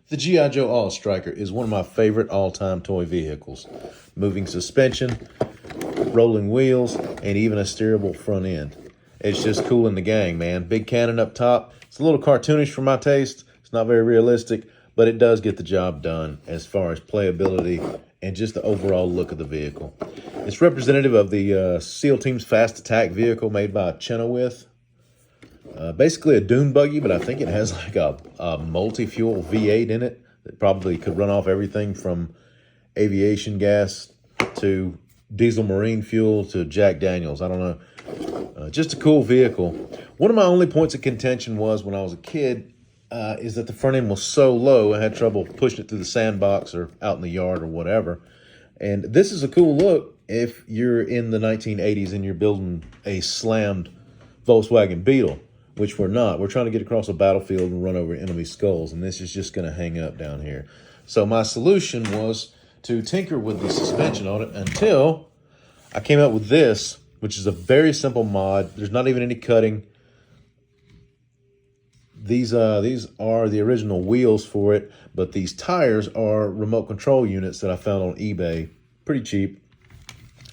The G.I. Joe All-Striker is one of my favorite all-time toy vehicles. Moving suspension, rolling wheels, and even a steerable front end. It's just cool in the gang, man. Big cannon up top. It's a little cartoonish for my taste. It's not very realistic, but it does get the job done as far as playability and just the overall look of the vehicle. It's representative of the SEAL Team's Fast Attack vehicle made by Joe A.W.E. Basically a dune buggy, but I think it has like a multi-fuel V8 in it that probably could run off everything from aviation gas to diesel marine fuel to Jack Daniels. I don't know. Just a cool vehicle. One of my only points of contention was when I was a kid is that the front end was so low I had trouble pushing it through the sandbox or out in the yard or whatever. And this is a cool look if you're in the 1980s and you're building a slammed Volkswagen Beetle, which we're not. We're trying to get across a battlefield and run over enemy skulls, and this is just going to hang up down here. So my solution was to tinker with the suspension on it until I came up with this, which is a very simple mod. There's not even any cutting. These are the original wheels for it, but these tires are remote control units that I found on eBay, pretty cheap.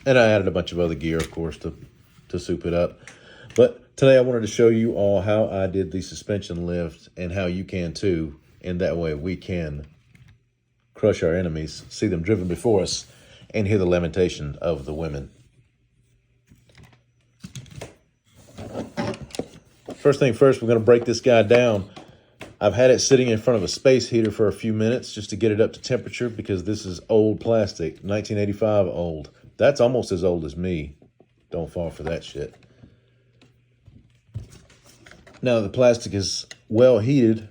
And I added a bunch of other gear, of course, to soup it up. But today I wanted to show you all how I did the suspension lift and how you can too. And that way we can crush our enemies, see them driven before us, and hear the lamentation of the women. First thing first, we're going to break this guy down. I've had it sitting in front of a space heater for a few minutes just to get it up to temperature because this is old plastic, 1985 old. That's almost as old as me. Don't fall for that shit. Now the plastic is well heated.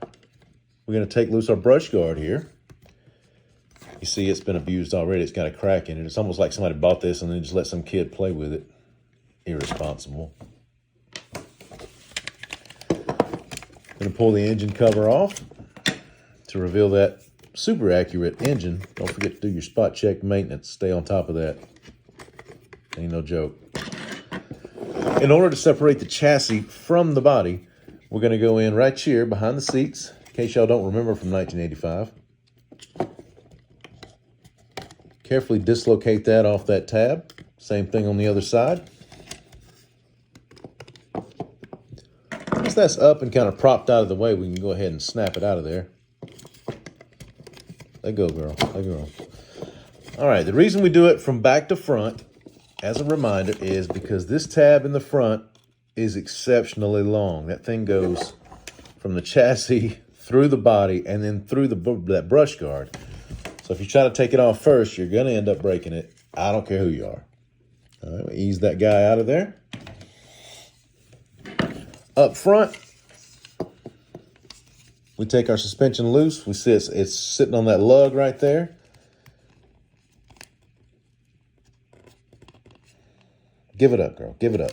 We're going to take loose our brush guard here. You see it's been abused already. It's got a crack in it. It's almost like somebody bought this and then just let some kid play with it. Irresponsible. Going to pull the engine cover off to reveal that super accurate engine. Don't forget to do your spot check maintenance. Stay on top of that. Ain't no joke. In order to separate the chassis from the body, we're going to go in right here behind the seats, in case y'all don't remember from 1985. Carefully dislocate that off that tab. Same thing on the other side. Once that's up and kind of propped out of the way, we can go ahead and snap it out of there. Let go, girl. Let go. All right, the reason we do it from back to front, as a reminder, is because this tab in the front is exceptionally long. That thing goes from the chassis through the body and then through that brush guard. So if you try to take it off first, you're going to end up breaking it. I don't care who you are. All right, we'll ease that guy out of there. Up front, we take our suspension loose. We see it's sitting on that lug right there. Give it up, girl. Give it up.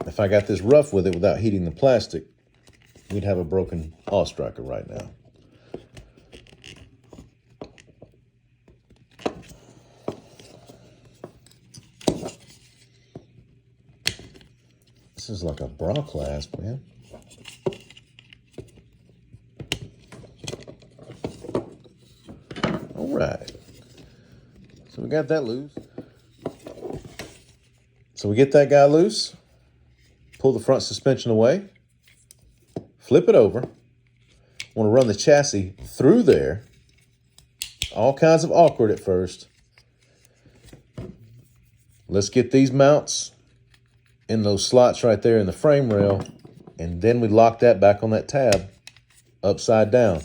If I got this rough with it without heating the plastic, we'd have a broken All-Striker right now. This is like a bra clasp, man. All right. So we got that loose. So we get that guy loose. Pull the front suspension away. Flip it over. Want to run the chassis through there. All kinds of awkward at first. Let's get these mounts in those slots right there in the frame rail, and then we lock that back on that tab upside down.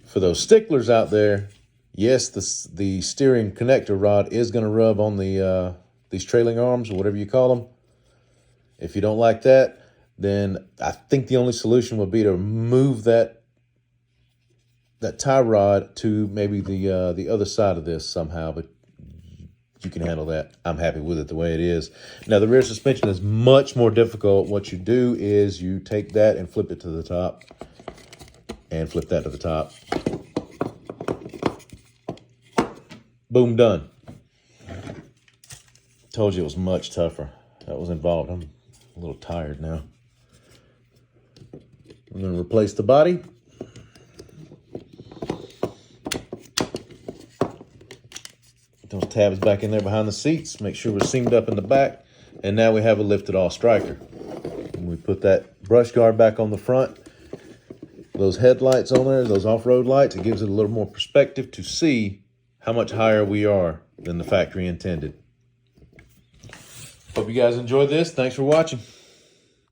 For those sticklers out there, yes, the steering connector rod is going to rub on these trailing arms or whatever you call them. If you don't like that, then I think the only solution would be to move that tie rod to maybe the other side of this somehow, but you can handle that. I'm happy with it the way it is. Now, the rear suspension is much more difficult. What you do is you take that and flip it to the top and flip that to the top. Boom, done. Told you it was much tougher. That was involved. I'm a little tired now. I'm going to replace the body. Get those tabs back in there behind the seats. Make sure we're seamed up in the back. And now we have a lifted off striker. And we put that brush guard back on the front. Those headlights on there, those off-road lights, it gives it a little more perspective to see how much higher we are than the factory intended. Hope you guys enjoyed this. Thanks for watching.